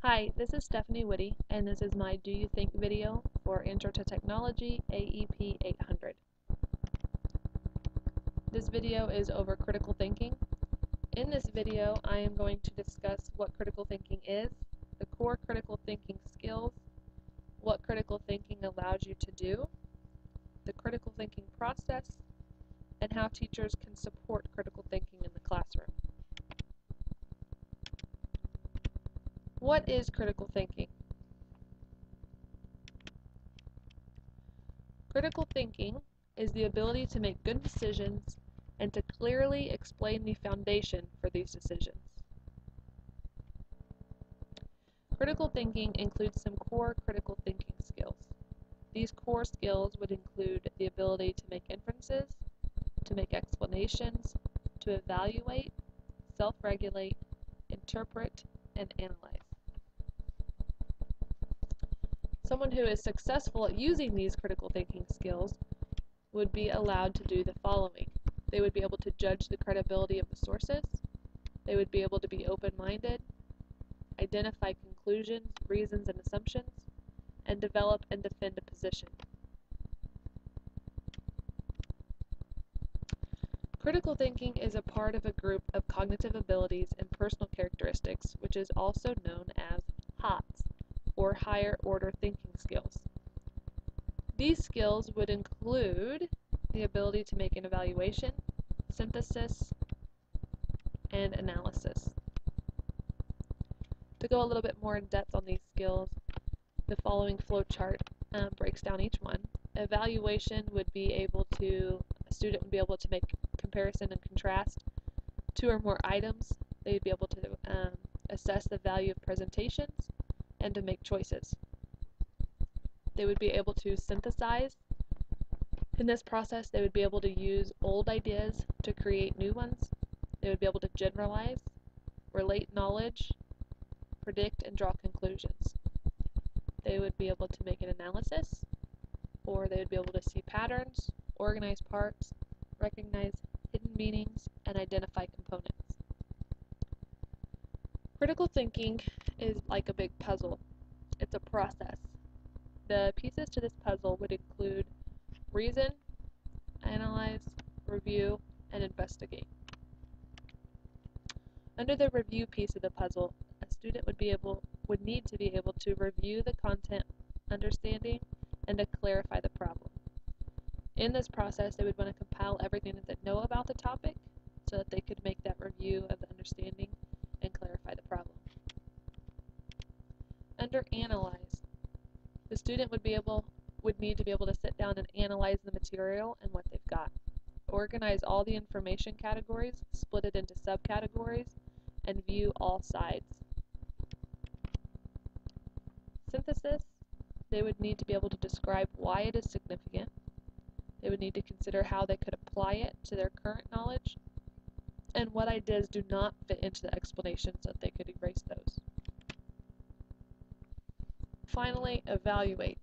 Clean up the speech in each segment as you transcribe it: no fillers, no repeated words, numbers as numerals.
Hi, this is Stephanie Witte, and this is my Do You Think video for Intro to Technology AEP800. This video is over critical thinking. In this video, I am going to discuss what critical thinking is, the core critical thinking skills, what critical thinking allows you to do, the critical thinking process, and how teachers can support critical thinking in the classroom. What is critical thinking? Critical thinking is the ability to make good decisions and to clearly explain the foundation for these decisions. Critical thinking includes some core critical thinking skills. These core skills would include the ability to make inferences, to make explanations, to evaluate, self-regulate, interpret, and analyze. Someone who is successful at using these critical thinking skills would be allowed to do the following. They would be able to judge the credibility of the sources. They would be able to be open-minded, identify conclusions, reasons, and assumptions, and develop and defend a position. Critical thinking is a part of a group of cognitive abilities and personal characteristics, which is also known as HOTS, or higher order thinking skills. These skills would include the ability to make an evaluation, synthesis, and analysis. To go a little bit more in depth on these skills, the following flowchart breaks down each one. Evaluation would be able to, a student would be able to make comparison and contrast two or more items. They'd be able to assess the value of presentations and to make choices. They would be able to synthesize. In this process, they would be able to use old ideas to create new ones. They would be able to generalize, relate knowledge, predict, and draw conclusions. They would be able to make an analysis, or they would be able to see patterns, organize parts, recognize hidden meanings, and identify components. Critical thinking is like a big puzzle. It's a process. The pieces to this puzzle would include reason, analyze, review, and investigate. Under the review piece of the puzzle, a student would need to be able to review the content understanding and to clarify the problem. In this process, they would want to compile everything that they know about the topic so that they could make that review of the understanding and clarify the problem. Under analyze, the student would need to be able to sit down and analyze the material and what they've got. Organize all the information categories, split it into subcategories, and view all sides. Synthesis, they would need to be able to describe why it is significant. They would need to consider how they could apply it to their current knowledge, and what ideas do not fit into the explanation so that they could erase those. Finally, evaluate.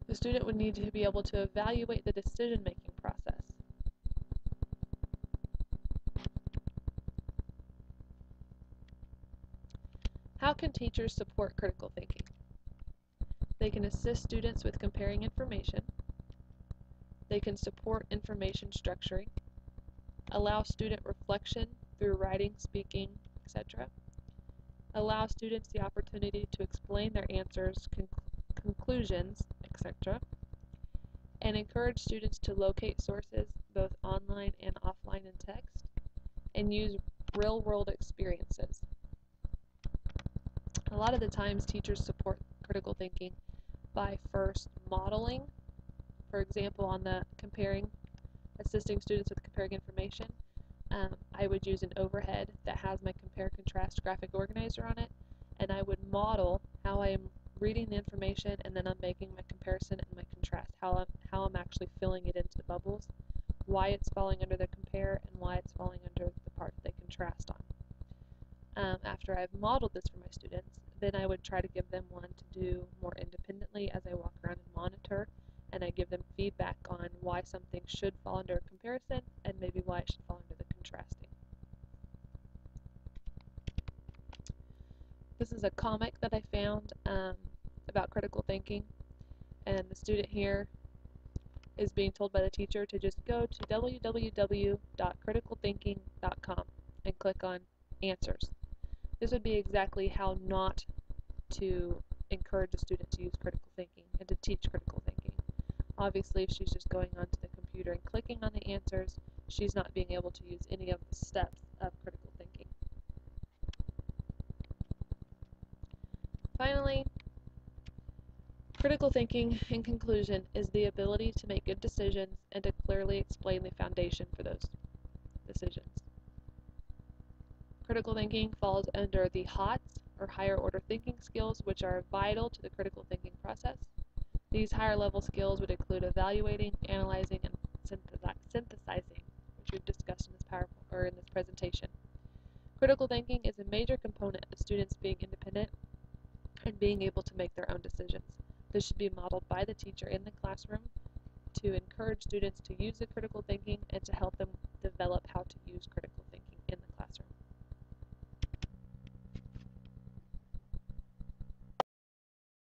The student would need to be able to evaluate the decision-making process. How can teachers support critical thinking? They can assist students with comparing information. They can support information structuring, allow student reflection through writing, speaking, etc. Allow students the opportunity to explain their answers, conclusions, etc. And encourage students to locate sources both online and offline in text and use real-world experiences. A lot of the times teachers support critical thinking by first modeling. For example, on the assisting students with comparing information, I would use an overhead that has my compare-contrast graphic organizer on it, and I would model how I am reading the information and then I'm making my comparison and my contrast, how I'm actually filling it into the bubbles, why it's falling under the compare, and why it's falling under the part that they contrast on. After I've modeled this for my students, then I would try to give them one to do more independently as I walk around and monitor, and I give them feedback on why something should fall under a comparison and maybe why it should fall under the contrasting. This is a comic that I found about critical thinking, and the student here is being told by the teacher to just go to www.criticalthinking.com and click on answers. This would be exactly how not to encourage a student to use critical thinking and to teach critical thinking. Obviously, if she's just going onto the computer and clicking on the answers, she's not being able to use any of the steps of critical thinking. Finally, critical thinking, in conclusion, is the ability to make good decisions and to clearly explain the foundation for those decisions. Critical thinking falls under the HOTS, or higher order thinking skills, which are vital to the critical thinking process. These higher level skills would include evaluating, analyzing, and synthesizing, which we've discussed in this presentation. Critical thinking is a major component of students being independent and being able to make their own decisions. This should be modeled by the teacher in the classroom to encourage students to use the critical thinking and to help them develop how to use critical thinking.